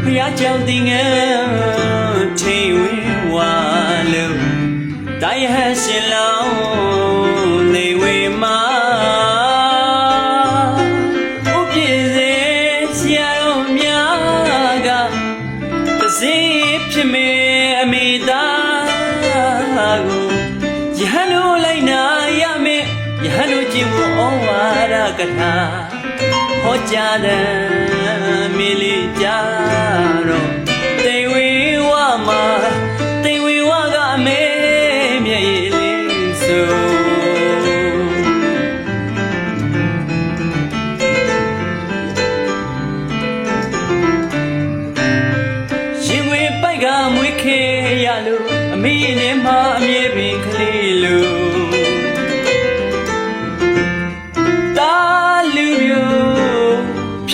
ဖျားကြောင်တင်ငယ်ထိန်ဝင်းဝါလို့တိုင်းဟန်ရှင်လောင်းနေဝေမာဥပြည့်စေဆရာတော်များကတစေဖြစ်မေအမိသားကိုယဟန်တို့လိုက်နာရမယ်ယဟန်တို့ကျင့်ဖို့ဩဝါဒကထာဟောကြားတယ်မီလီကြတော့တေဝေဝမှာတေဝေဝကအမေမြည်လေးဆိုရှင်ဝေပိုက်ကမွေးခေရလို့အမေနဲ့မအမြဲပင်ကလေးလို့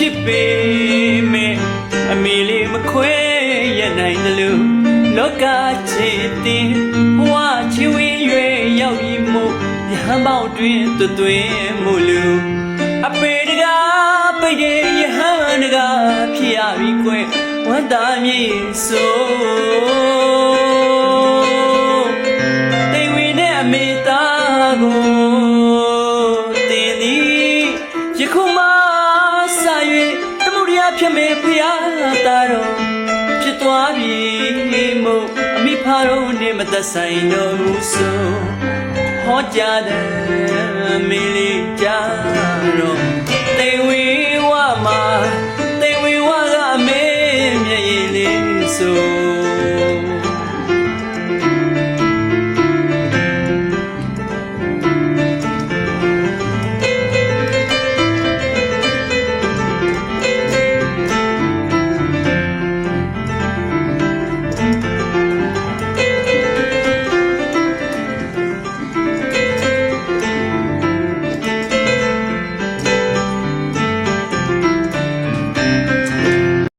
ဖြစ်ပေမဲ့အမေလေးမခွဲရနိုင်တယ်လို့လောကချစ်တင်ဘဝချီဝင်းရွယ်ရောက်ပြီးမို့ရဟန်းပေါင်းတွင်သွင်းမှုလူအပေတကားပိတ်တဲ့ရဟန်းတကားဖြစ်ရပြီကွယ်ဝတ်သားမြေဆိုတိမ်ဝင်တဲ့အမေသားကိုတင်သည်ယခုမှဖြစ်မေဖျားတာတော့ဖြစ်သွားပြီမို့အမိဖာတို့နဲ့မသက်ဆိုင်တော့ဘူးဆိုဟောကြားတယ်မင်းလေးကြတော့